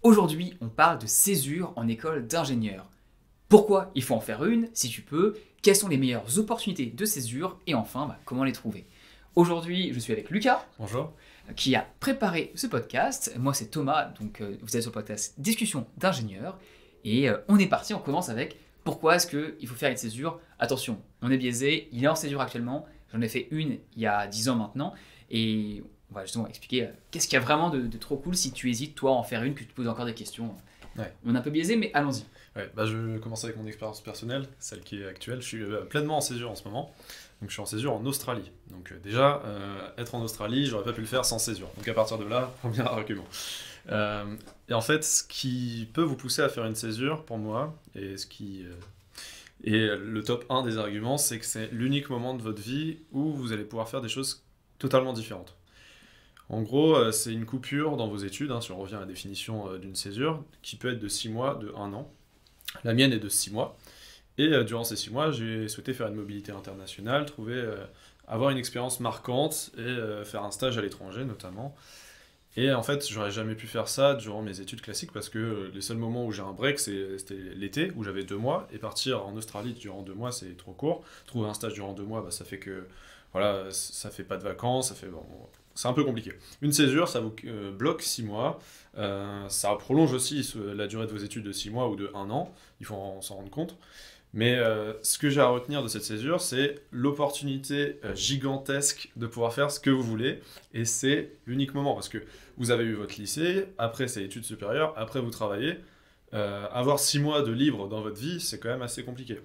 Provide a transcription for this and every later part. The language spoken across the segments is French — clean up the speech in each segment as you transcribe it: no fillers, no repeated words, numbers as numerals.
Aujourd'hui, on parle de césure en école d'ingénieur. Pourquoi il faut en faire une, si tu peux, quelles sont les meilleures opportunités de césure et enfin, comment les trouver. Aujourd'hui, je suis avec Lucas, Bonjour. qui a préparé ce podcast. Moi, c'est Thomas, donc vous êtes sur le podcast Discussion d'ingénieur. Et on est parti, on commence avec pourquoi est-ce qu'il faut faire une césure. Attention, on est biaisé, il est en césure actuellement. J'en ai fait une il y a 10 ans maintenant. Et on va justement expliquer qu'est-ce qu'il y a vraiment de trop cool si tu hésites, toi, à en faire une, que tu te poses encore des questions. Ouais. On est un peu biaisé, mais allons-y. Ouais, je vais commencer avec mon expérience personnelle, celle qui est actuelle. Je suis pleinement en césure en ce moment. Donc je suis en césure en Australie. Donc déjà, être en Australie, j'aurais pas pu le faire sans césure. Donc à partir de là, premier argument. Et en fait, ce qui peut vous pousser à faire une césure, pour moi, et ce qui est le top 1 des arguments, c'est que c'est l'unique moment de votre vie où vous allez pouvoir faire des choses totalement différentes. En gros, c'est une coupure dans vos études, si on revient à la définition d'une césure, qui peut être de 6 mois, de 1 an. La mienne est de 6 mois. Et durant ces 6 mois, j'ai souhaité faire une mobilité internationale, avoir une expérience marquante et faire un stage à l'étranger notamment. Et en fait, j'aurais jamais pu faire ça durant mes études classiques parce que les seuls moments où j'ai un break, c'était l'été où j'avais 2 mois. Et partir en Australie durant 2 mois, c'est trop court. Trouver un stage durant 2 mois, ça fait que voilà, ça fait pas de vacances, c'est un peu compliqué. Une césure, ça vous bloque 6 mois. Ça prolonge aussi la durée de vos études de 6 mois ou de 1 an. Il faut s'en rendre compte. Mais ce que j'ai à retenir de cette césure, c'est l'opportunité gigantesque de pouvoir faire ce que vous voulez. Et c'est l'unique moment, parce que vous avez eu votre lycée, après c'est études supérieures, après vous travaillez. Avoir 6 mois de libre dans votre vie, c'est quand même assez compliqué.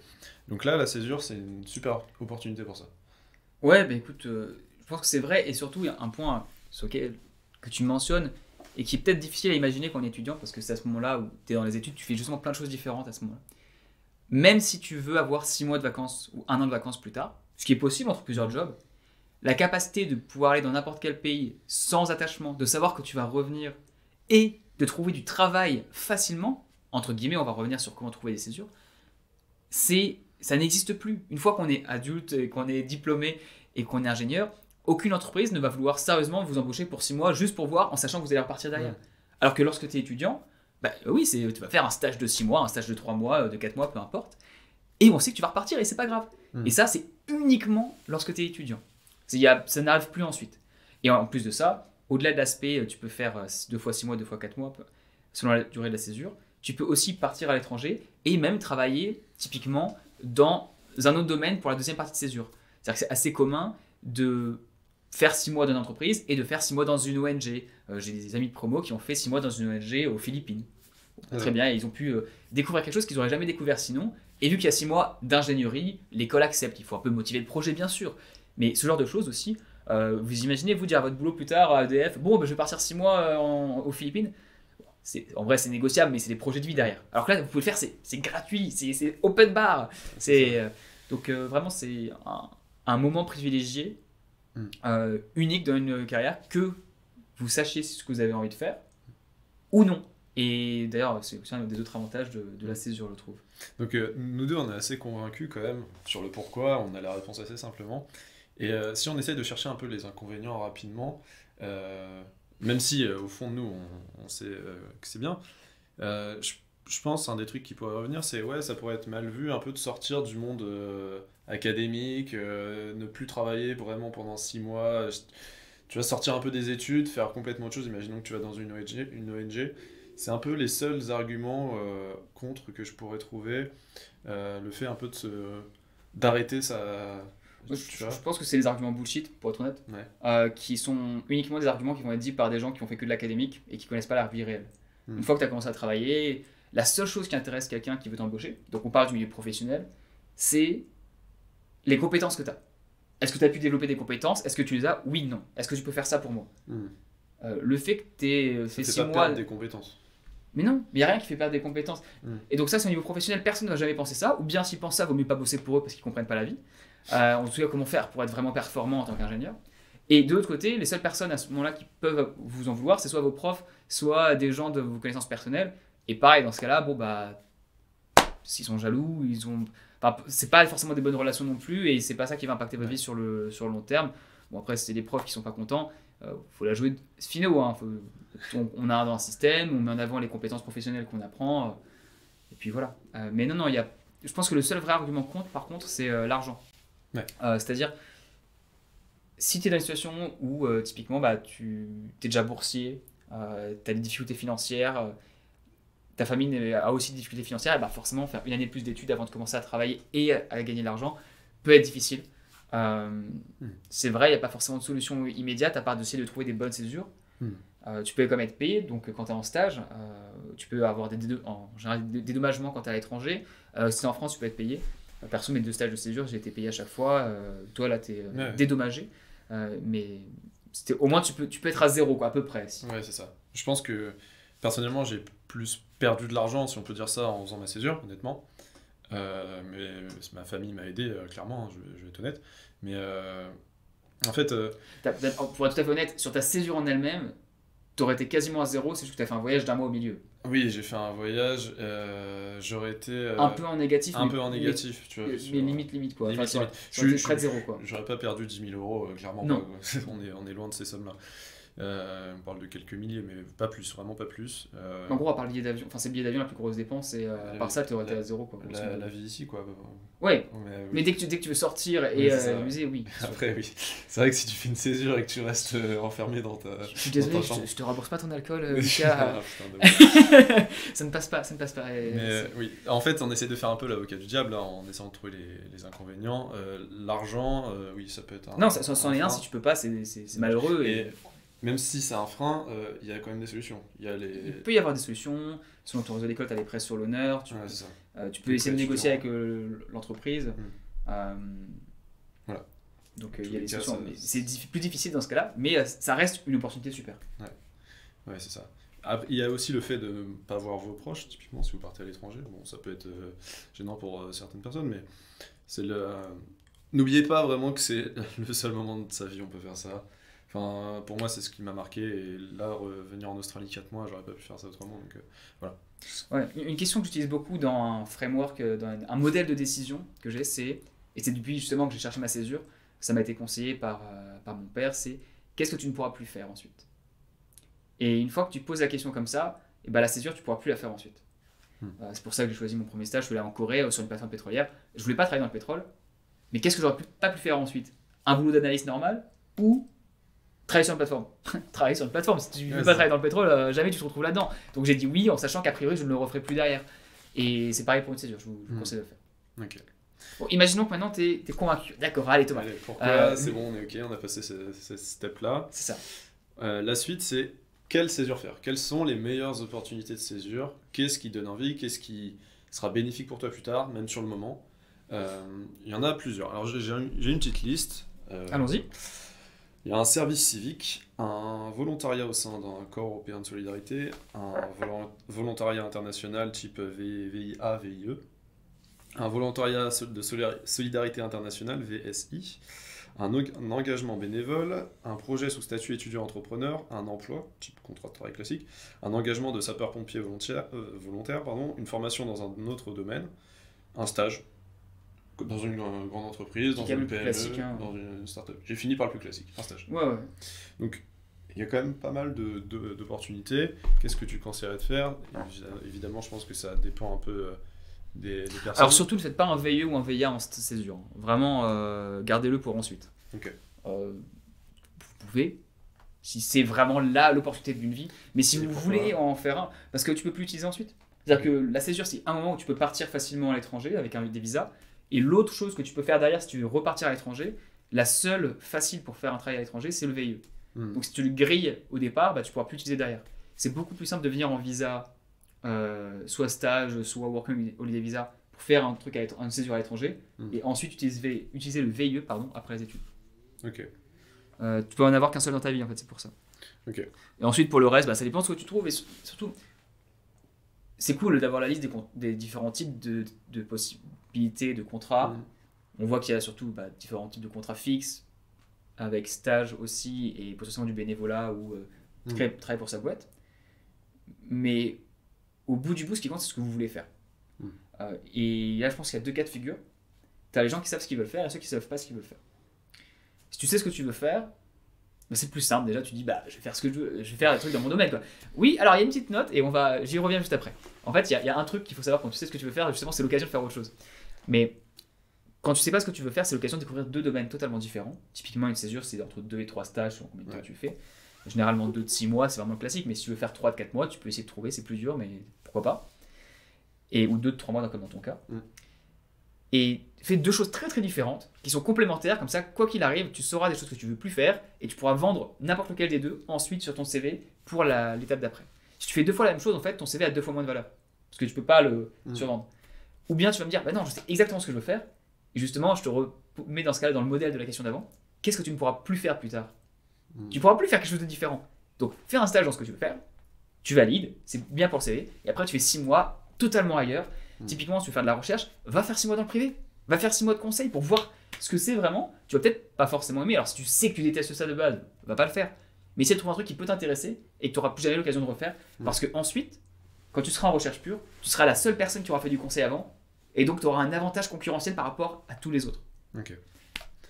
Donc là, la césure, c'est une super opportunité pour ça. Ouais, écoute, je pense que c'est vrai, et surtout, il y a un point sur lequel que tu mentionnes, et qui est peut-être difficile à imaginer quand on est étudiant, parce que c'est à ce moment-là où tu es dans les études, tu fais justement plein de choses différentes à ce moment-là. Même si tu veux avoir 6 mois de vacances ou 1 an de vacances plus tard, ce qui est possible entre plusieurs jobs, la capacité de pouvoir aller dans n'importe quel pays sans attachement, de savoir que tu vas revenir et de trouver du travail facilement, entre guillemets, on va revenir sur comment trouver des césures, ça n'existe plus. Une fois qu'on est adulte et qu'on est diplômé et qu'on est ingénieur, aucune entreprise ne va vouloir sérieusement vous embaucher pour 6 mois juste pour voir en sachant que vous allez repartir derrière. Ouais. Alors que lorsque tu es étudiant, oui, tu vas faire un stage de 6 mois, un stage de 3 mois, de 4 mois, peu importe. Et on sait que tu vas repartir et c'est pas grave. Et ça, c'est uniquement lorsque tu es étudiant. Ça n'arrive plus ensuite. Et en plus de ça, au-delà de l'aspect, tu peux faire 2 fois 6 mois, 2 fois 4 mois, selon la durée de la césure, tu peux aussi partir à l'étranger et même travailler typiquement dans un autre domaine pour la deuxième partie de césure. C'est-à-dire que c'est assez commun de faire 6 mois dans une entreprise et de faire 6 mois dans une ONG. J'ai des amis de promo qui ont fait 6 mois dans une ONG aux Philippines. Très bien, ils ont pu découvrir quelque chose qu'ils n'auraient jamais découvert sinon. Et vu qu'il y a 6 mois d'ingénierie, l'école accepte. Il faut un peu motiver le projet, bien sûr. Mais ce genre de choses aussi, vous imaginez, vous dire à votre boulot plus tard à EDF, je vais partir 6 mois aux Philippines. En vrai, c'est négociable, mais c'est des projets de vie derrière. Alors que là, vous pouvez le faire, c'est gratuit, c'est open bar. Donc vraiment, c'est un moment privilégié, unique dans une carrière, que vous sachiez ce que vous avez envie de faire ou non. Et d'ailleurs, c'est aussi un des autres avantages de la césure, je trouve. Donc nous deux, on est assez convaincus quand même sur le pourquoi, on a la réponse assez simplement. Et si on essaye de chercher un peu les inconvénients rapidement, même si au fond de nous, on sait que c'est bien, je pense un des trucs qui pourrait revenir, c'est ça pourrait être mal vu un peu de sortir du monde académique, ne plus travailler vraiment pendant 6 mois. Tu vas sortir un peu des études, faire complètement autre chose, imaginons que tu vas dans une ONG. C'est un peu les seuls arguments contre que je pourrais trouver. Le fait un peu d'arrêter sa... Je pense que c'est des arguments bullshit, pour être honnête, qui sont uniquement des arguments qui vont être dits par des gens qui ont fait que de l'académique et qui connaissent pas la vie réelle. Une fois que tu as commencé à travailler, la seule chose qui intéresse quelqu'un qui veut t'embaucher, donc on parle du milieu professionnel, c'est les compétences que tu as. Est-ce que tu as pu développer des compétences? Est-ce que tu les as? Oui, non. Est-ce que tu peux faire ça pour moi? Le fait que tu aies fait 6 mois... perdre des compétences. Mais non, il n'y a rien qui fait perdre des compétences. Et donc ça, c'est au niveau professionnel, personne ne va jamais penser ça. Ou bien s'ils pensent ça, vaut mieux pas bosser pour eux parce qu'ils ne comprennent pas la vie. En tout cas, comment faire pour être vraiment performant en tant qu'ingénieur. Et de l'autre côté, les seules personnes à ce moment-là qui peuvent vous en vouloir, c'est soit vos profs, soit des gens de vos connaissances personnelles. Et pareil, dans ce cas-là, s'ils sont jaloux, c'est pas forcément des bonnes relations non plus, et c'est pas ça qui va impacter votre vie sur le long terme. Bon, après, c'est des profs qui sont pas contents, Faut la jouer finaux. Hein. On a dans un système, on met en avant les compétences professionnelles qu'on apprend. Et puis voilà. Mais non, je pense que le seul vrai argument contre, par contre, c'est l'argent. Ouais. C'est-à-dire, si tu es dans une situation où, typiquement, tu es déjà boursier, tu as des difficultés financières, ta famille a aussi des difficultés financières, et forcément, faire une année de plus d'études avant de commencer à travailler et à gagner de l'argent peut être difficile. C'est vrai, il n'y a pas forcément de solution immédiate à part d'essayer de trouver des bonnes césures. Tu peux quand même être payé, donc quand tu es en stage, tu peux avoir en général des dédommagements quand tu es à l'étranger. Si tu es en France, tu peux être payé. Perso, mes 2 stages de césure, j'ai été payé à chaque fois. Toi, là, tu es dédommagé. Mais au moins, tu peux être à zéro, quoi, à peu près. Ouais, c'est ça. Je pense que personnellement, j'ai plus perdu de l'argent, si on peut dire ça, en faisant ma césure, honnêtement. Mais ma famille m'a aidé, clairement, hein, je vais être honnête. Mais en fait, Pour être tout à fait honnête, sur ta césure en elle-même, tu aurais été quasiment à zéro, c'est juste que tu as fait un voyage d'1 mois au milieu. oui, j'ai fait un voyage, j'aurais été un peu en négatif, un peu en négatif, tu vois. Mais limite quoi. Limite, Enfin, limite. tu près de zéro quoi. J'aurais pas perdu 10 000 euros, clairement Non. pas. Quoi. On est loin de ces sommes-là. On parle de quelques milliers, mais pas plus, vraiment pas plus. En gros, à part le billet d'avion, c'est le billet d'avion la plus grosse dépense, et à part ça, tu aurais été à zéro quoi. La vie ici, quoi. Ouais, oui. mais dès que tu veux sortir Oui, et c'est ça. amuser, oui. Après, oui. C'est vrai que si tu fais une césure et que tu restes enfermé dans ta. Je suis désolé, dans ta chambre. je te rembourse pas ton alcool, Ah, Lucas. putain, dommage. Ça ne passe pas. Mais oui, en fait, on essaie de faire un peu l'avocat du diable, là, en essayant de trouver les inconvénients. L'argent, oui, ça peut être un. Non, ça c'en est un, frein. si tu peux pas, c'est malheureux. Et même si c'est un frein, il y a quand même des solutions. Il y a les. Il peut y avoir des solutions. Selon ton réseau d'école, tu as des prêts sur l'honneur. Ouais, c'est ça. Tu peux Des essayer de prêts négocier avec étudiants. l'entreprise. Voilà. Donc Tous il y a les des cas, solutions. ça- Mais c'est plus difficile dans ce cas-là, mais ça reste une opportunité super. Ouais, c'est ça. Après, il y a aussi le fait de ne pas voir vos proches, typiquement, si vous partez à l'étranger. Bon, ça peut être gênant pour certaines personnes, mais c'est le. N'oubliez pas vraiment que c'est le seul moment de sa vie où on peut faire ça. Enfin, pour moi, c'est ce qui m'a marqué. Et là, revenir en Australie 4 mois, j'aurais pas pu faire ça autrement. Donc, voilà. Ouais, une question que j'utilise beaucoup dans un framework, dans un modèle de décision que j'ai, et c'est depuis justement que j'ai cherché ma césure, ça m'a été conseillé par mon père, c'est qu'est-ce que tu ne pourras plus faire ensuite. Et une fois que tu poses la question comme ça, et la césure, tu ne pourras plus la faire ensuite. C'est pour ça que j'ai choisi mon premier stage, je voulais aller en Corée, sur une plateforme pétrolière. Je voulais pas travailler dans le pétrole, mais qu'est-ce que j'aurais pas pu faire ensuite? Un boulot d'analyste normal ou travailler sur une plateforme? Travailler sur une plateforme, si tu ne veux pas travailler dans le pétrole, jamais tu te retrouves là-dedans. Donc j'ai dit oui, en sachant qu'a priori je ne le referai plus derrière. Et c'est pareil pour une césure, je vous conseille de le faire. Ok. Bon, imaginons que maintenant tu es convaincu. D'accord, allez Thomas. Allez, pourquoi c'est bon, on est ok, on a passé ce step-là. C'est ça. La suite, c'est quelle césure faire? Quelles sont les meilleures opportunités de césure? Qu'est-ce qui donne envie? Qu'est-ce qui sera bénéfique pour toi plus tard, même sur le moment? Il y en a plusieurs. Alors j'ai une petite liste. Allons-y. Il y a un service civique, un volontariat au sein d'un corps européen de solidarité, un volontariat international type VIA, VIE, un volontariat de solidarité internationale, VSI, un engagement bénévole, un projet sous statut étudiant-entrepreneur, un emploi, type contrat de travail classique, un engagement de sapeur-pompier volontaire, une formation dans un autre domaine, un stage dans une grande entreprise, dans une PME, dans une start-up. J'ai fini par le plus classique, un stage. Ouais. Donc, il y a quand même pas mal d'opportunités. Qu'est-ce que tu conseillerais de faire? Évidemment, je pense que ça dépend un peu des personnes. Alors surtout, ne faites pas un VIE ou un VIA en césure. Vraiment, gardez-le pour ensuite. Ok. Vous pouvez, si c'est vraiment là l'opportunité d'une vie, mais si vous voulez en faire un, parce que tu peux plus l'utiliser ensuite. C'est-à-dire que la césure, c'est un moment où tu peux partir facilement à l'étranger avec des visas. Et l'autre chose que tu peux faire derrière, si tu veux repartir à l'étranger, la seule facile pour faire un travail à l'étranger, c'est le VIE. Donc si tu le grilles au départ, tu ne pourras plus l'utiliser derrière. C'est beaucoup plus simple de venir en visa, soit stage, soit working holiday visa, pour faire un truc une césure à l'étranger, et ensuite utiliser le VIE après les études. Ok. Tu peux en avoir qu'un seul dans ta vie, en fait, c'est pour ça. Ok. Et ensuite, pour le reste, ça dépend de ce que tu trouves, et surtout, c'est cool d'avoir la liste des différents types de possibilités de contrats. On voit qu'il y a surtout différents types de contrats fixes, avec stage aussi, et potentiellement du bénévolat ou travailler pour sa boîte. Mais au bout du bout, ce qui compte, c'est ce que vous voulez faire. Et là, je pense qu'il y a 2 cas de figure. Tu as les gens qui savent ce qu'ils veulent faire et ceux qui ne savent pas ce qu'ils veulent faire. Si tu sais ce que tu veux faire, bah, c'est plus simple. Déjà, tu dis, bah, je vais faire ce que je veux, je vais faire des trucs dans mon domaine, quoi. Oui, alors il y a une petite note et j'y reviens juste après. En fait, il y a un truc qu'il faut savoir quand tu sais ce que tu veux faire, justement, c'est l'occasion de faire autre chose. Mais quand tu sais pas ce que tu veux faire, c'est l'occasion de découvrir deux domaines totalement différents. Typiquement, une césure, c'est entre 2 et 3 stages, selon combien de temps tu fais. Généralement 2 de 6 mois, c'est vraiment le classique, mais si tu veux faire 3 de 4 mois, tu peux essayer de trouver, c'est plus dur, mais pourquoi pas. Ou 2 de 3 mois, comme dans ton cas. Et fais deux choses très très différentes, qui sont complémentaires, comme ça, quoi qu'il arrive, tu sauras des choses que tu veux plus faire, et tu pourras vendre n'importe lequel des deux ensuite sur ton CV pour l'étape d'après. Si tu fais 2 fois la même chose, en fait, ton CV a 2 fois moins de valeur, parce que tu peux pas le survendre. Ou bien tu vas me dire, bah non, je sais exactement ce que je veux faire, et justement, je te remets dans ce cas-là dans le modèle de la question d'avant, qu'est-ce que tu ne pourras plus faire plus tard? Tu ne pourras plus faire quelque chose de différent. Donc, fais un stage dans ce que tu veux faire, tu valides, c'est bien pour le CV, et après tu fais 6 mois totalement ailleurs. Typiquement, si tu veux faire de la recherche, va faire 6 mois dans le privé, va faire 6 mois de conseil pour voir ce que c'est vraiment. Tu vas peut-être pas forcément aimer, alors si tu sais que tu détestes ça de base, va pas le faire. Mais essaie de trouver un truc qui peut t'intéresser et que tu n'auras plus jamais l'occasion de refaire, parce que ensuite, quand tu seras en recherche pure, tu seras la seule personne qui aura fait du conseil avant, et donc tu auras un avantage concurrentiel par rapport à tous les autres. Ok.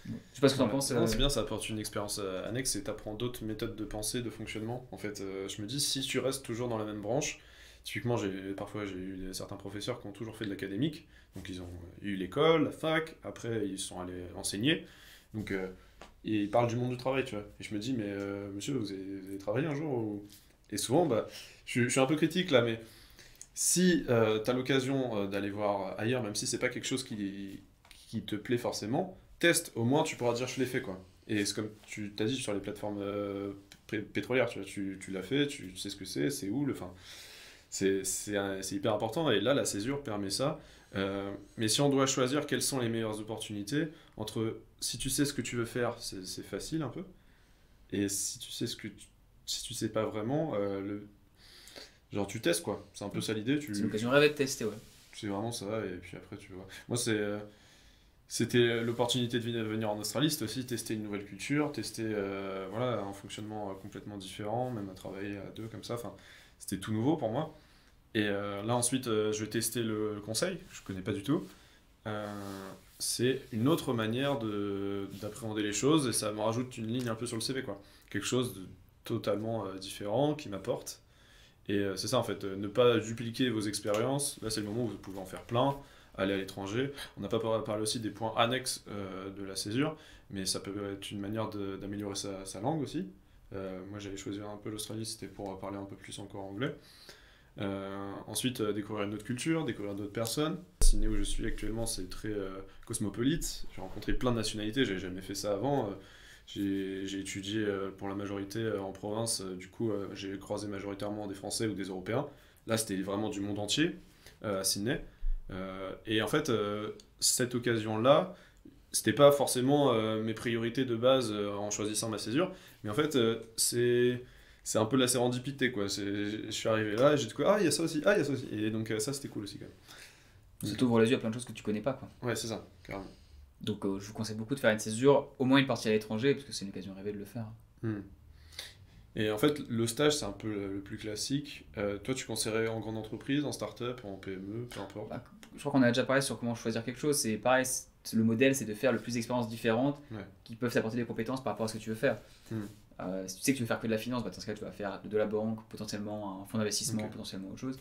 Je sais pas ce que tu en penses. Non, c'est bien, ça apporte une expérience annexe et t'apprends d'autres méthodes de pensée, de fonctionnement. En fait, je me dis, si tu restes toujours dans la même branche, typiquement, parfois j'ai eu certains professeurs qui ont toujours fait de l'académique, donc ils ont eu l'école, la fac, après ils sont allés enseigner, donc et ils parlent du monde du travail, tu vois. Et je me dis, mais monsieur, vous avez travaillé un jour Et souvent, bah, je suis un peu critique là, mais si tu as l'occasion d'aller voir ailleurs, même si c'est pas quelque chose qui te plaît forcément, teste, au moins tu pourras dire je l'ai fait, quoi. Et c'est comme tu t'as dit sur les plateformes pétrolières, tu vois, tu l'as fait, tu sais ce que c'est où, enfin, c'est hyper important, et là la césure permet ça. Mais si on doit choisir quelles sont les meilleures opportunités, entre si tu sais ce que tu veux faire, c'est facile un peu, et si tu sais si tu sais pas vraiment, genre tu testes, quoi. C'est un peu ça l'idée. C'est l'occasion rêvée de tester, ouais. C'est vraiment ça, et puis après tu vois. Moi c'était l'opportunité de venir en Australie, c'était aussi tester une nouvelle culture, tester voilà, un fonctionnement complètement différent, même à travailler à deux comme ça. Enfin, c'était tout nouveau pour moi. Et là ensuite, je vais tester le conseil, je connais pas du tout. C'est une autre manière d'appréhender les choses, et ça me rajoute une ligne un peu sur le CV, quoi. Quelque chose de totalement différent qui m'apporte. Et c'est ça en fait, ne pas dupliquer vos expériences. Là, c'est le moment où vous pouvez en faire plein, aller à l'étranger. On n'a pas parlé aussi des points annexes de la césure, mais ça peut être une manière d'améliorer sa langue aussi. Moi, j'avais choisi un peu l'Australie, c'était pour parler un peu plus encore anglais. Ensuite, découvrir une autre culture, découvrir d'autres personnes. Sydney, où je suis actuellement, c'est très cosmopolite. J'ai rencontré plein de nationalités, j'avais jamais fait ça avant. J'ai étudié pour la majorité en province, du coup j'ai croisé majoritairement des Français ou des Européens. Là c'était vraiment du monde entier à Sydney. Et en fait, cette occasion-là, c'était pas forcément mes priorités de base en choisissant ma césure, mais en fait c'est un peu la sérendipité, quoi. Je suis arrivé là et j'ai dit quoi, ah il y a ça aussi, ah il y a ça aussi. Et donc ça c'était cool aussi quand même. Ça t'ouvre les yeux à plein de choses que tu connais pas, quoi. Ouais, c'est ça, carrément. Donc je vous conseille beaucoup de faire une césure, au moins une partie à l'étranger, parce que c'est une occasion rêvée de le faire. Et en fait, le stage, c'est un peu le plus classique. Toi, tu conseillerais en grande entreprise, en start-up, en PME, peu importe. Bah, je crois qu'on a déjà parlé sur comment choisir quelque chose. C'est pareil, le modèle, c'est de faire le plus d'expériences différentes qui peuvent t'apporter des compétences par rapport à ce que tu veux faire. Si tu sais que tu veux faire que de la finance, bah, dans ce cas, tu vas faire de la banque, potentiellement un fonds d'investissement, potentiellement autre chose.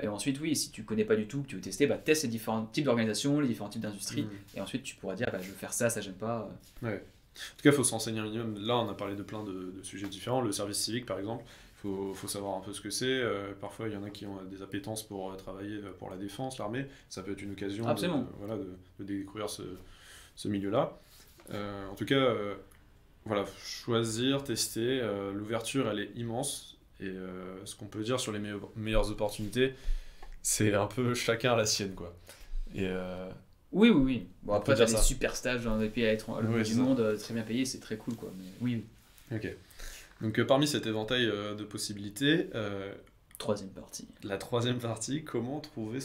Et ensuite, oui, si tu connais pas du tout, que tu veux tester, bah, teste les différents types d'organisations, les différents types d'industries, et ensuite tu pourras dire, bah, je veux faire ça, ça j'aime pas. Ouais. En tout cas, il faut se renseigner un minimum. Là, on a parlé de plein de sujets différents. Le service civique, par exemple, faut savoir un peu ce que c'est. Parfois, il y en a qui ont des appétences pour travailler pour la défense, l'armée. Ça peut être une occasion de découvrir ce milieu-là. En tout cas, voilà, choisir, tester. L'ouverture, elle est immense. Et ce qu'on peut dire sur les meilleures opportunités, c'est un peu chacun à la sienne, quoi. Et oui. Bon, après, tu as des super stages dans des pays à l'autre du monde, très bien payés, c'est très cool, quoi. Mais oui. Ok. Donc parmi cet éventail de possibilités, troisième partie. La troisième partie, comment trouver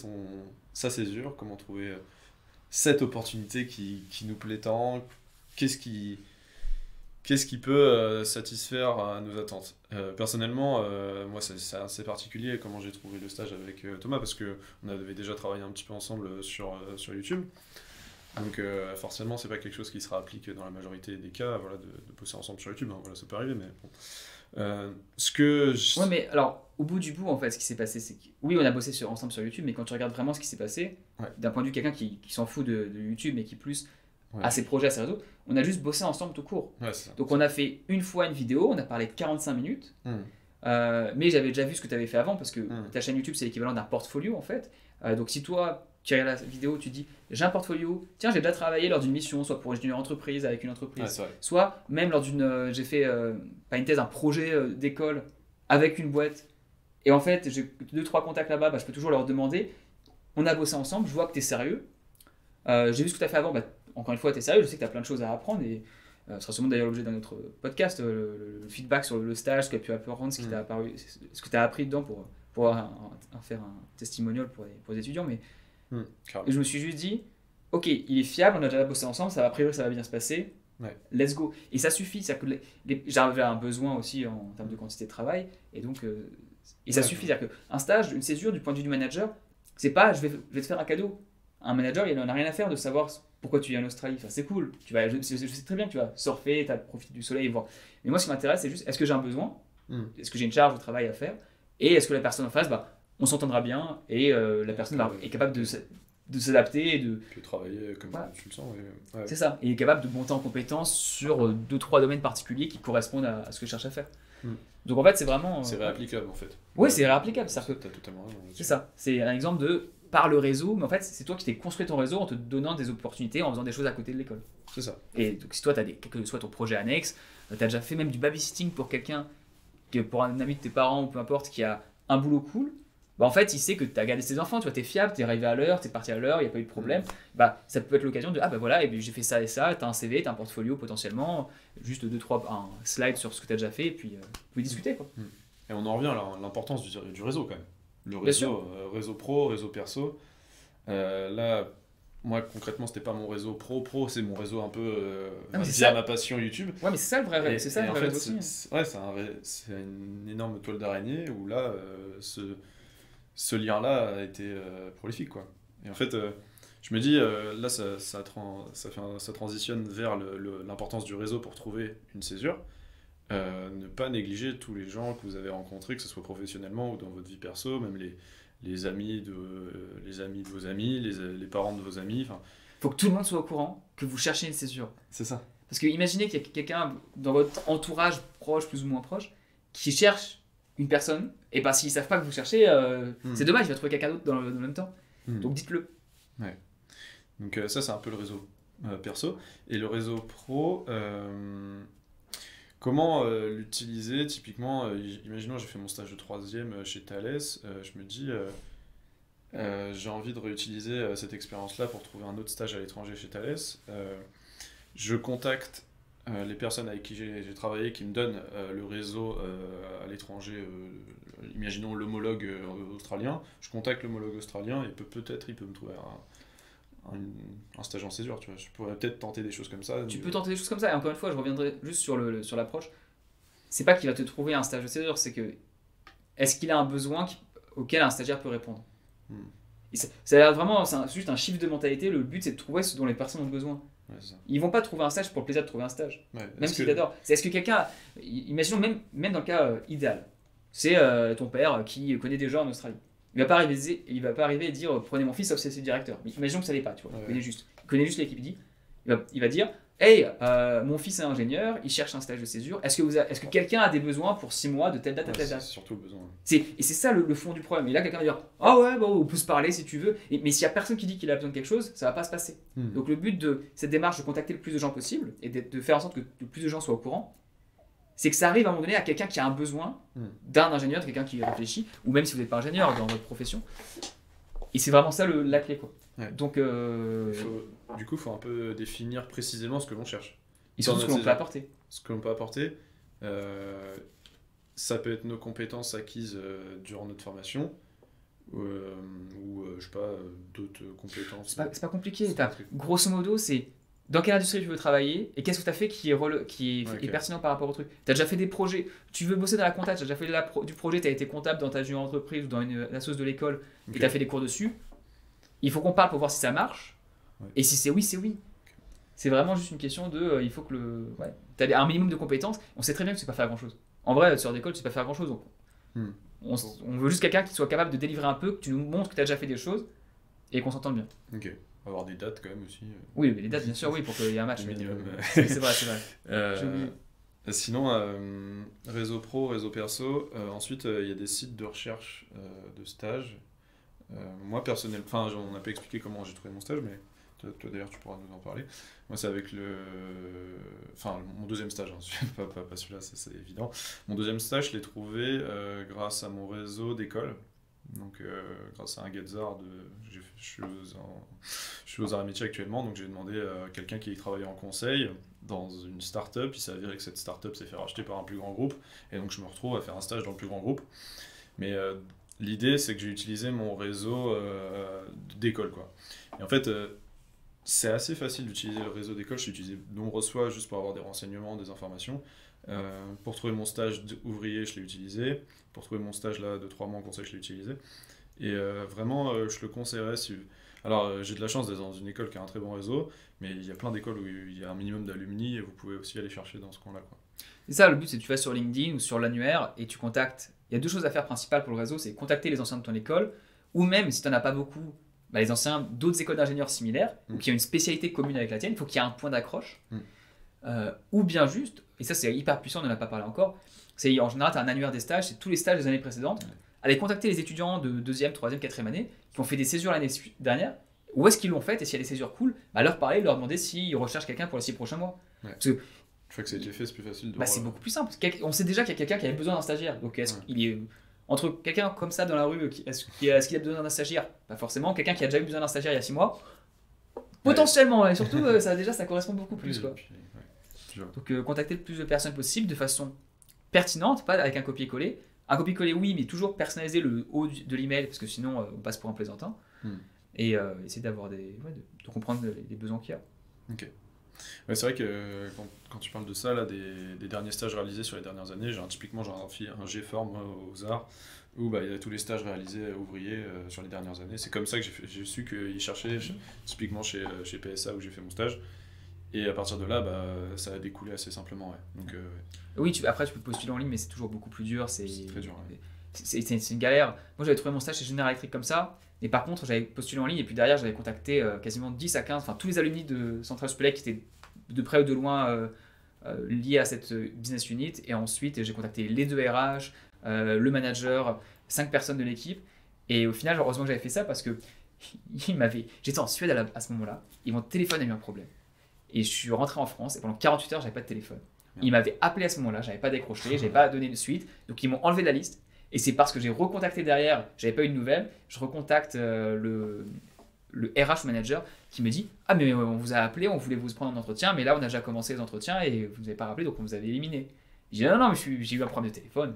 sa césure, comment trouver cette opportunité qui nous plaît tant, qu'est-ce qui peut satisfaire à nos attentes. Personnellement, moi c'est assez particulier comment j'ai trouvé le stage avec Thomas, parce qu'on avait déjà travaillé un petit peu ensemble sur YouTube. Donc forcément, c'est pas quelque chose qui sera appliqué dans la majorité des cas, voilà, de bosser ensemble sur YouTube. Hein, voilà, ça peut arriver, mais bon. Ouais, mais alors, au bout du bout, en fait, ce qui s'est passé, c'est que oui, on a bossé ensemble sur YouTube, mais quand tu regardes vraiment ce qui s'est passé, d'un point de vue quelqu'un qui s'en fout de YouTube, mais qui plus a ses projets, à ses réseaux, on a juste bossé ensemble tout court. Ouais, c'est ça. Donc, on a fait une fois une vidéo, on a parlé de 45 minutes, mais j'avais déjà vu ce que tu avais fait avant, parce que ta chaîne YouTube, c'est l'équivalent d'un portfolio, en fait. Donc, si toi, tu regardes la vidéo, tu dis j'ai un portfolio, tiens, j'ai déjà travaillé lors d'une mission, soit pour une entreprise, avec une entreprise, soit même lors d'une. J'ai fait, pas une thèse, un projet d'école avec une boîte. Et en fait, j'ai 2-3 contacts là-bas, bah, je peux toujours leur demander. On a bossé ensemble, je vois que tu es sérieux. J'ai vu ce que tu as fait avant, bah, encore une fois, tu es sérieux, je sais que tu as plein de choses à apprendre. Et ce sera sûrement d'ailleurs l'objet d'un autre podcast, le feedback sur le stage, ce que tu as pu apprendre, ce qui t'a apparu, ce que tu as appris dedans pour faire un testimonial pour les étudiants. Mais et je me suis juste dit, ok, il est fiable, on a déjà bossé ensemble, ça va, a priori ça va bien se passer, let's go. Et ça suffit, c'est-à-dire que j'avais un besoin aussi en termes de quantité de travail, et donc ça suffit, c'est-à-dire qu'un stage, une césure du point de vue du manager, c'est pas je vais te faire un cadeau. Un manager, il n'en a rien à faire de savoir pourquoi tu es en Australie. Enfin, c'est cool, je sais très bien que tu vas surfer, tu as profité du soleil et voir. Mais moi, ce qui m'intéresse, c'est juste, est-ce que j'ai un besoin, est-ce que j'ai une charge de travail à faire, et est-ce que la personne en face, bah, on s'entendra bien et la personne est capable de s'adapter et de travailler comme tu le sens. C'est ça, et est capable de monter en compétence sur 2-3 domaines particuliers qui correspondent à ce que je cherche à faire. Donc en fait, c'est vraiment. C'est réapplicable en fait. Oui, c'est réapplicable. T'as totalement raison. C'est ça, c'est un exemple de par le réseau, mais en fait, c'est toi qui t'es construit ton réseau en te donnant des opportunités, en faisant des choses à côté de l'école. C'est ça. Et donc, si toi, tu as quel que soit ton projet annexe, tu as déjà fait même du babysitting pour quelqu'un, pour un ami de tes parents ou peu importe, qui a un boulot cool. Bah en fait, il sait que tu as gardé tes enfants, tu vois, t'es fiable, t'es arrivé à l'heure, t'es parti à l'heure, il n'y a pas eu de problème. Bah, ça peut être l'occasion de bah voilà, et puis j'ai fait ça et ça, t'as un CV, t'as un portfolio potentiellement, juste 2-3 slides sur ce que t'as déjà fait, et puis vous pouvez discuter quoi. Et on en revient à l'importance du réseau quand même. Le réseau, réseau pro, réseau perso. Là, moi concrètement, c'était pas mon réseau pro, c'est mon réseau un peu via ma passion YouTube. Ouais, mais c'est ça le vrai réseau. C'est ça le vrai réseau aussi. Ouais, c'est une énorme toile d'araignée où là, ce lien-là a été prolifique, quoi. Et en fait, je me dis, là, ça transitionne vers l'importance du réseau pour trouver une césure. Ne pas négliger tous les gens que vous avez rencontrés, que ce soit professionnellement ou dans votre vie perso, même les amis de vos amis, les parents de vos amis. Faut que tout le monde soit au courant que vous cherchez une césure. C'est ça. Parce que imaginez qu'il y a quelqu'un dans votre entourage proche, plus ou moins proche, qui cherche une personne, et bah s'ils savent pas que vous cherchez, c'est dommage, il va trouver quelqu'un d'autre dans le même temps. Donc dites-le. Ouais. Donc ça c'est un peu le réseau perso. Et le réseau pro, comment l'utiliser typiquement, imaginons j'ai fait mon stage de 3e chez Thales, je me dis j'ai envie de réutiliser cette expérience-là pour trouver un autre stage à l'étranger chez Thales. Je contacte les personnes avec qui j'ai travaillé qui me donnent le réseau à l'étranger, imaginons l'homologue australien, je contacte l'homologue australien et peut-être il peut me trouver un stage en césure, tu vois. Je pourrais peut-être tenter des choses comme ça. Tu peux tenter des choses comme ça, et encore une fois je reviendrai juste sur l'approche. C'est pas qu'il va te trouver un stage de césure, c'est que est-ce qu'il a un besoin auquel un stagiaire peut répondre. Ça a l'air vraiment, c'est juste un chiffre de mentalité, le but c'est de trouver ce dont les personnes ont besoin. Ouais, ils vont pas trouver un stage pour le plaisir de trouver un stage, même s'ils adorent. Est-ce que quelqu'un, imaginons même dans le cas idéal, c'est ton père qui connaît des gens en Australie. Il va pas arriver et dire prenez mon fils sauf si c'est le directeur. Mais imaginons que ça l'est pas, tu vois. Il connaît juste l'équipe. Il va dire hey, mon fils est ingénieur, il cherche un stage de césure. Est-ce que quelqu'un a des besoins pour 6 mois de telle date à telle date? C'est surtout le besoin. Et c'est ça le fond du problème. Et là, quelqu'un va dire ah ouais, bon, on peut se parler si tu veux. Mais s'il y a personne qui dit qu'il a besoin de quelque chose, ça va pas se passer. Donc le but de cette démarche de contacter le plus de gens possible et de faire en sorte que le plus de gens soient au courant, c'est que ça arrive à un moment donné à quelqu'un qui a un besoin d'un ingénieur, de quelqu'un qui réfléchit, ou même si vous n'êtes pas ingénieur dans votre profession. Et c'est vraiment ça la clé, quoi. Ouais. Donc, du coup, il faut un peu définir précisément ce que l'on cherche. Et surtout ce que l'on peut apporter. Ce que l'on peut apporter, ça peut être nos compétences acquises durant notre formation, ou je sais pas, d'autres compétences. C'est pas compliqué. Grosso modo, c'est dans quelle industrie tu veux travailler et qu'est-ce que tu as fait qui est pertinent par rapport au truc. Tu as déjà fait des projets, tu veux bosser dans la compta, tu as déjà fait du projet, tu as été comptable dans ta junior entreprise ou dans la sauce de l'école et tu as fait des cours dessus. Il faut qu'on parle pour voir si ça marche. Ouais. Et si c'est oui, c'est oui. C'est vraiment juste une question de il faut que tu as un minimum de compétences. On sait très bien que tu sais pas faire grand chose. En vrai, sur d'école, tu sais pas faire grand chose. Donc on veut juste quelqu'un qui soit capable de délivrer un peu, que tu nous montres que tu as déjà fait des choses et qu'on s'entende bien. Ok. Avoir des dates quand même aussi. Oui, mais les dates, bien sûr, oui, pour qu'il y ait un match. Minimum. C'est vrai, c'est vrai. Sinon, réseau pro, réseau perso, ensuite il y a des sites de recherche de stage. Moi personnellement, enfin on n'a pas expliqué comment j'ai trouvé mon stage, mais toi d'ailleurs tu pourras nous en parler. Moi c'est avec mon deuxième stage, hein, pas celui-là, c'est évident. Mon deuxième stage je l'ai trouvé grâce à mon réseau d'école. Donc grâce à un Getzar, je suis aux arts et métiers actuellement, donc j'ai demandé à quelqu'un qui travaillait en conseil dans une start-up. Il s'est avéré que cette start-up s'est fait racheter par un plus grand groupe, et donc je me retrouve à faire un stage dans le plus grand groupe. Mais l'idée c'est que j'ai utilisé mon réseau d'école, quoi. Et en fait c'est assez facile d'utiliser le réseau d'école. Je l'ai utilisé de nombreuses fois juste pour avoir des renseignements, des informations. Pour trouver mon stage d'ouvrier, je l'ai utilisé. Pour trouver mon stage là, de 3 mois en conseil, je l'ai utilisé. Et vraiment, je le conseillerais. Alors, j'ai de la chance d'être dans une école qui a un très bon réseau, mais il y a plein d'écoles où il y a un minimum d'alumni et vous pouvez aussi aller chercher dans ce coin-là, quoi. C'est ça, le but, c'est que tu vas sur LinkedIn ou sur l'annuaire et tu contactes. Il y a 2 choses à faire principales pour le réseau, c'est contacter les anciens de ton école, ou même, si tu n'en as pas beaucoup, les anciens d'autres écoles d'ingénieurs similaires, ou qui ont une spécialité commune avec la tienne. Il faut qu'il y ait un point d'accroche. Ou bien juste, et ça c'est hyper puissant, on n'en a pas parlé encore, c'est en général tu as un annuaire des stages, c'est tous les stages des années précédentes. Aller contacter les étudiants de 2e, 3e, 4e année qui ont fait des césures l'année dernière, où est-ce qu'ils l'ont fait, et s'il y a des césures cool, leur parler, leur demander s'ils recherchent quelqu'un pour les 6 prochains mois. Parce que, une fois que ça a été fait, c'est plus facile de c'est beaucoup plus simple. On sait déjà qu'il y a quelqu'un qui avait besoin d'un stagiaire. Donc est-ce qu'il est entre quelqu'un comme ça dans la rue, est-ce qu'il a besoin d'un stagiaire? Pas forcément. Quelqu'un qui a déjà eu besoin d'un stagiaire il y a 6 mois, potentiellement, et surtout ça correspond beaucoup plus, quoi. Donc contacter le plus de personnes possible de façon pertinente, pas avec un copier-coller. Un copier-coller, oui, mais toujours personnaliser le haut de l'email, parce que sinon on passe pour un plaisantin. Et essayer d'avoir de comprendre les besoins qu'il y a. Ok. Ouais, c'est vrai que quand tu parles de ça, là, des derniers stages réalisés sur les dernières années, typiquement j'ai un G-Form aux arts, où il y a tous les stages réalisés ouvriers sur les dernières années. C'est comme ça que j'ai su qu'ils cherchaient, typiquement chez PSA où j'ai fait mon stage. Et à partir de là, ça a découlé assez simplement. Ouais. Donc, oui, après tu peux postuler en ligne, mais c'est toujours beaucoup plus dur. C'est très dur. Ouais. C'est une galère. Moi j'avais trouvé mon stage chez General Electric comme ça, mais par contre j'avais postulé en ligne et puis derrière j'avais contacté quasiment 10 à 15, enfin tous les alumni de Central Supélec qui étaient de près ou de loin liés à cette business unit, et ensuite j'ai contacté les 2 RH, le manager, 5 personnes de l'équipe, et au final heureusement que j'avais fait ça parce que j'étais en Suède à ce moment-là, et mon téléphone a eu un problème. Et je suis rentré en France et pendant 48 heures, j'avais pas de téléphone. Ils m'avaient appelé à ce moment-là, j'avais pas décroché, j'avais pas donné de suite, donc ils m'ont enlevé de la liste. Et c'est parce que j'ai recontacté derrière, j'avais pas eu de nouvelles, je recontacte le RH manager qui me dit « Ah mais on vous a appelé, on voulait vous prendre en entretien, mais là on a déjà commencé les entretiens et vous n'avez pas rappelé, donc on vous avait éliminé. » Je dis « Non, mais j'ai eu un problème de téléphone,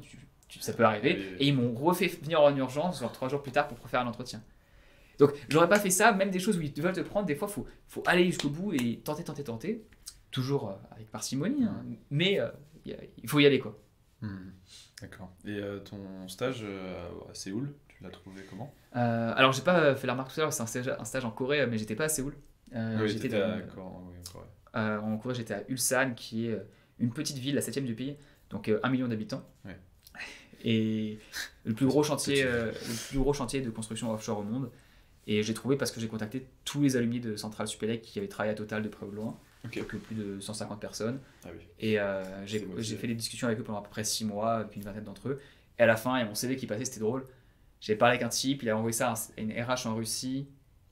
ça peut arriver. » Et ils m'ont refait venir en urgence, genre 3 jours plus tard pour refaire l'entretien. Donc j'aurais pas fait ça, même des choses où ils veulent te prendre, des fois faut aller jusqu'au bout et tenter, toujours avec parcimonie, hein, mais il faut y aller, quoi. D'accord. Et ton stage à Séoul, tu l'as trouvé comment? Alors j'ai pas fait la remarque tout à l'heure, c'est un stage en Corée, mais j'étais pas à Séoul. J'étais en Corée. En Corée, j'étais à Ulsan, qui est une petite ville, la 7e du pays, donc 1 million d'habitants. Ouais. Et le plus gros chantier de construction offshore au monde. Et j'ai trouvé parce que j'ai contacté tous les alumni de Central Supélec qui avaient travaillé à Total de près ou de loin, donc plus de 150 personnes. Ah oui. Et j'ai fait des discussions avec eux pendant à peu près 6 mois, avec une vingtaine d'entre eux. Et à la fin, il y a mon CV qui passait, c'était drôle. J'ai parlé avec un type, il a envoyé ça à une RH en Russie,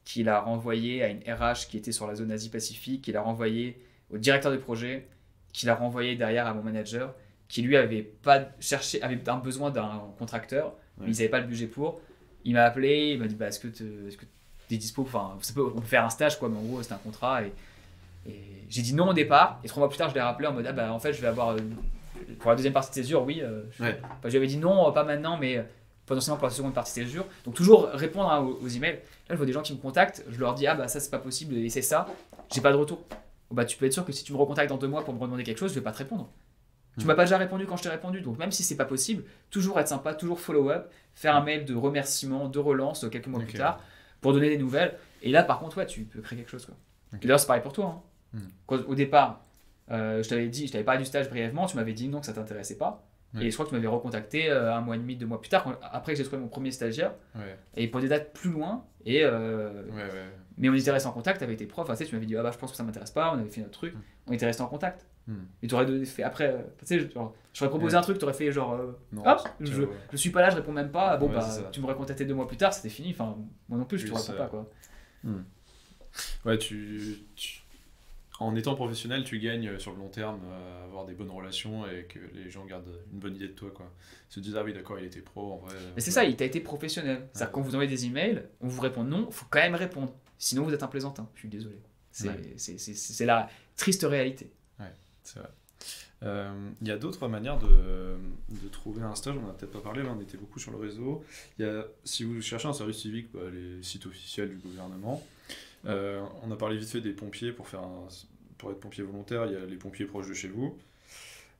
qui l'a renvoyé à une RH qui était sur la zone Asie-Pacifique, qui l'a renvoyé au directeur de projet, qui l'a renvoyé derrière à mon manager, qui lui avait un besoin d'un contracteur, mais ils n'avaient pas le budget pour. Il m'a appelé, il m'a dit est-ce que tu es dispo, enfin on peut faire un stage, quoi, mais en gros c'était un contrat, et j'ai dit non au départ, et 3 mois plus tard je l'ai rappelé en mode en fait je vais avoir pour la deuxième partie de césure, oui, je lui avais dit non, pas maintenant, mais potentiellement pour la seconde partie de césure. Donc toujours répondre aux emails. Là je vois des gens qui me contactent, je leur dis ça c'est pas possible et c'est ça, j'ai pas de retour. Tu peux être sûr que si tu me recontactes dans 2 mois pour me demander quelque chose, je vais pas te répondre. Tu m'as pas déjà répondu quand je t'ai répondu, donc même si c'est pas possible, toujours être sympa, toujours follow-up, faire un mail de remerciement, de relance quelques mois plus tard pour donner des nouvelles. Et là, par contre, ouais, tu peux créer quelque chose, quoi. Ok. Et d'ailleurs, c'est pareil pour toi. Hein. Hmm. Au départ, je t'avais parlé du stage brièvement, tu m'avais dit non, que ça t'intéressait pas. Ouais. Et je crois que tu m'avais recontacté 1 mois et demi, 2 mois plus tard, après que j'ai trouvé mon premier stagiaire, Ouais, et pour des dates plus loin. Et, ouais. mais on était resté en contact avec tes profs. Enfin, tu sais, tu m'avais dit, ah bah, je pense que ça m'intéresse pas, on avait fait notre truc, on était resté en contact. Et tu aurais fait après, tu sais, j'aurais proposé Ouais. un truc, tu aurais fait genre, Non, hop, tu je, vois, ouais. je suis pas là, je réponds même pas. Bon, Ouais, bah, c'est ça. tu m'aurais contacté 2 mois plus tard, c'était fini. Enfin, moi non plus, je te Oui, réponds c'est- pas, quoi. Ouais, en étant professionnel, tu gagnes sur le long terme à avoir des bonnes relations et que les gens gardent une bonne idée de toi, quoi. Ils se disent, ah oui, d'accord, il était pro, en vrai. Mais c'est ça, il t'a été professionnel. C'est-à-dire Ouais. quand vous envoyez des emails, on vous répond non, faut quand même répondre. Sinon, vous êtes un plaisantin. Je suis désolé. Ouais. C'est la triste réalité. C'est vrai. Il y a d'autres manières de trouver un stage, on n'en a peut-être pas parlé, là on était beaucoup sur le réseau. Si vous cherchez un service civique, bah, les sites officiels du gouvernement. On a parlé vite fait des pompiers, pour être pompier volontaire, il y a les pompiers proches de chez vous.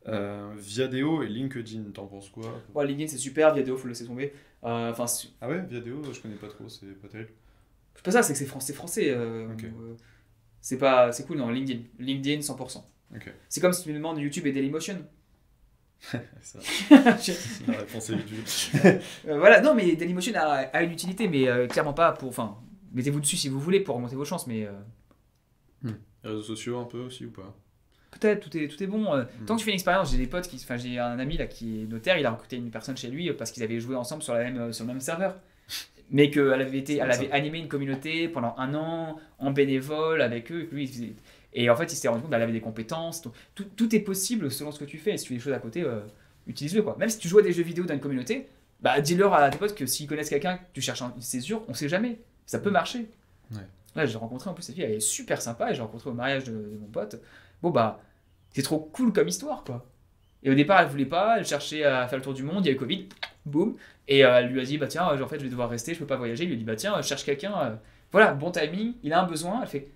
Viadeo et LinkedIn, t'en penses quoi? Bon, LinkedIn, c'est super, Viadeo, faut le laisser tomber. Enfin, Ah ouais, Viadeo, je connais pas trop, c'est pas terrible. c'est pas ça, c'est que c'est français. Ok. C'est cool, non, LinkedIn 100%. Ok, C'est comme si tu me demandes YouTube et Dailymotion. ça, la réponse est YouTube. Voilà, non, mais Dailymotion a une utilité, mais clairement pas pour. Enfin, mettez-vous dessus si vous voulez pour augmenter vos chances, mais Les réseaux sociaux un peu aussi ou pas? peut-être, tout est bon. Tant que tu fais une expérience, j'ai des potes enfin, j'ai un ami là qui est notaire, il a recruté une personne chez lui parce qu'ils avaient joué ensemble sur le même serveur. Mais qu'elle elle avait animé une communauté pendant 1 an en bénévole avec eux. Et, que lui, et en fait, il s'est rendu compte qu'elle avait des compétences. Donc, tout est possible selon ce que tu fais. Et si tu fais des choses à côté, utilise-le, quoi. Même si tu joues à des jeux vidéo dans une communauté, bah, dis-leur à tes potes que s'ils connaissent quelqu'un, que tu cherches une césure, on sait jamais. Ça peut marcher. Ouais. Là, j'ai rencontré en plus cette fille, elle est super sympa. Et j'ai rencontré au mariage de mon pote. Bon, bah, c'est trop cool comme histoire, quoi. Et au départ, elle voulait pas, elle cherchait à faire le tour du monde, il y a eu Covid, boum. Et elle lui a dit, bah tiens, en fait, je vais devoir rester, je peux pas voyager. Il lui a dit, bah tiens, je cherche quelqu'un. Voilà, bon timing, il a un besoin. Elle fait,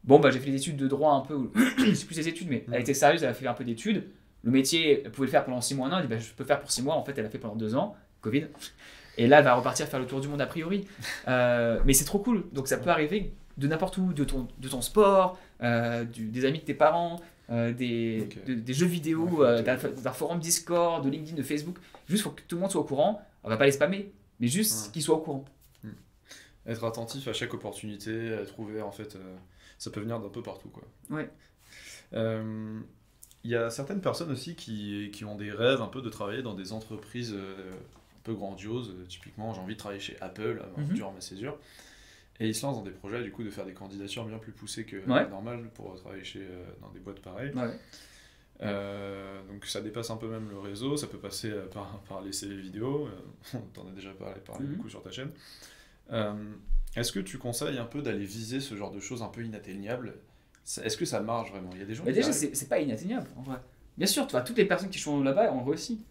bon, bah j'ai fait des études de droit un peu, c'est plus des études, mais elle était sérieuse, elle a fait un peu d'études. Le métier, elle pouvait le faire pendant 6 mois, 1 an. Elle dit, bah je peux faire pour 6 mois. En fait, elle a fait pendant 2 ans, Covid. Et là, elle va repartir faire le tour du monde a priori. Mais c'est trop cool. Donc ça peut arriver de n'importe où, de ton sport, des amis de tes parents. Des jeux vidéo, d'un forum Discord, de LinkedIn, de Facebook. Juste faut que tout le monde soit au courant. On va pas les spammer, mais juste qu'ils soient au courant. Être attentif à chaque opportunité, être ouvert, en fait, ça peut venir d'un peu partout, quoi. Ouais. Il y a certaines personnes aussi qui ont des rêves un peu de travailler dans des entreprises un peu grandioses. Typiquement, j'ai envie de travailler chez Apple durant ma césure. Et ils se lancent dans des projets, du coup, de faire des candidatures bien plus poussées que normal pour travailler dans des boîtes pareilles. Ouais. Donc ça dépasse un peu même le réseau, ça peut passer par les CV vidéo, on t'en a déjà parlé beaucoup sur ta chaîne. Est-ce que tu conseilles un peu d'aller viser ce genre de choses un peu inatteignables? Est-ce que ça marche vraiment? Il y a des gens Bah qui déjà, arrivent. c'est pas inatteignable en vrai. Bien sûr, toutes les personnes qui sont là-bas ont réussi.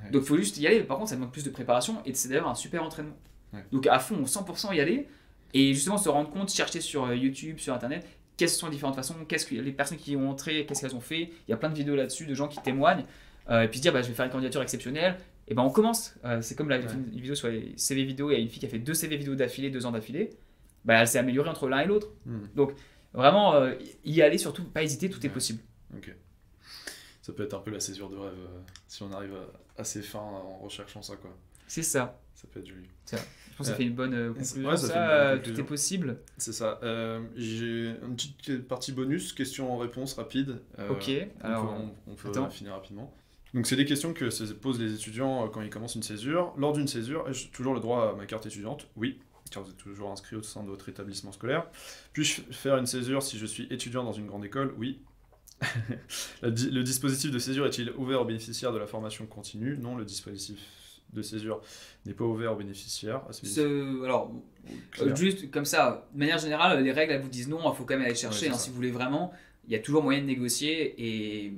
Ouais. Donc il faut juste y aller. Par contre, ça demande plus de préparation et c'est d'ailleurs un super entraînement. Ouais. Donc à fond, 100% y aller et justement se rendre compte, chercher sur YouTube, sur internet, quelles sont les différentes façons, qu'est-ce que les personnes qui ont entré, qu'est-ce qu'elles ont fait. Il y a plein de vidéos là-dessus de gens qui témoignent et puis se dire bah, je vais faire une candidature exceptionnelle. Et ben on commence. C'est comme une vidéo sur les CV vidéo. Il y a une fille qui a fait 2 CV vidéo d'affilée, 2 ans d'affilée. Bah, elle s'est améliorée entre l'un et l'autre. Donc vraiment y aller, surtout pas hésiter, tout est possible. Ok. Ça peut être un peu la césure de rêve si on arrive assez fin en recherchant ça, quoi. C'est ça. Ça peut être joli. Je pense que ça fait une bonne conclusion. Ouais, ça fait une bonne conclusion. Tout est possible. C'est ça. J'ai une petite partie bonus, questions-réponses rapides. Ok, alors on peut finir rapidement. Donc c'est des questions que se posent les étudiants quand ils commencent une césure. Lors d'une césure, ai-je toujours le droit à ma carte étudiante? Oui, car vous êtes toujours inscrit au sein de votre établissement scolaire. Puis-je faire une césure si je suis étudiant dans une grande école? Oui. Le dispositif de césure est-il ouvert aux bénéficiaires de la formation continue? Non, le dispositif de césure n'est pas ouvert aux bénéficiaires. Juste comme ça, de manière générale, les règles elles vous disent non, il faut quand même aller chercher. Si vous voulez vraiment, il y a toujours moyen de négocier et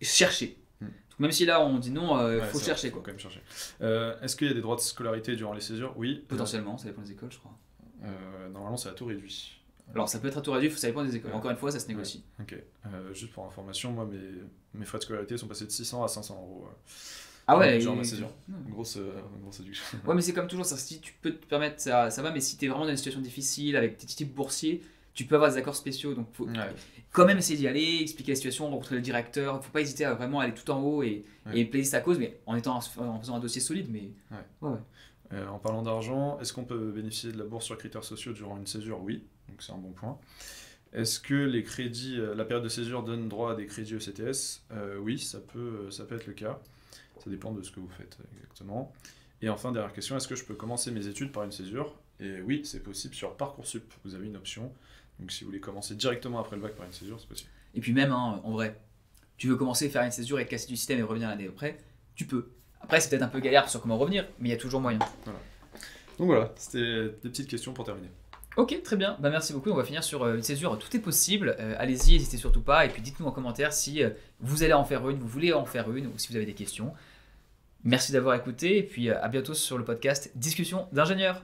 chercher. Donc même si là on dit non, faut chercher. Faut quand même chercher. Est-ce qu'il y a des droits de scolarité durant les césures? Oui. Potentiellement, ça dépend des écoles, je crois. Normalement, c'est à tout réduit. Alors ça peut être à tout réduit, ça dépend des écoles. Encore une fois, ça se négocie. Ok. Juste pour information, moi mes frais de scolarité sont passés de 600 à 500 euros. Ah ouais, Genre et- ma césure. Grosse séduction. Ouais, mais c'est comme toujours, ça, si tu peux te permettre, ça va, mais si tu es vraiment dans une situation difficile avec tes types boursiers, tu peux avoir des accords spéciaux, donc faut Ouais. quand même essayer d'y aller, expliquer la situation, rencontrer le directeur, faut pas hésiter à vraiment aller tout en haut Ouais. et plaider sa cause, mais en faisant un dossier solide, mais ouais. En parlant d'argent, est-ce qu'on peut bénéficier de la bourse sur critères sociaux durant une césure? Oui, donc c'est un bon point. Est-ce que les crédits, la période de césure donne droit à des crédits ECTS? Oui, ça peut être le cas. Ça dépend de ce que vous faites exactement. Et enfin, dernière question, est-ce que je peux commencer mes études par une césure? Et oui, c'est possible sur Parcoursup. Vous avez une option. Donc si vous voulez commencer directement après le bac par une césure, c'est possible. Et puis même, hein, en vrai, tu veux commencer à faire une césure et te casser du système et revenir l'année après, tu peux. Après, c'est peut-être un peu galère sur comment revenir, mais il y a toujours moyen. Donc voilà, c'était des petites questions pour terminer. Ok, très bien. Bah, merci beaucoup. On va finir sur une césure. Tout est possible. Allez-y, n'hésitez surtout pas. Et puis dites-nous en commentaire si vous allez en faire une, vous voulez en faire une, ou si vous avez des questions. Merci d'avoir écouté. Et puis à bientôt sur le podcast Discussion d'ingénieurs.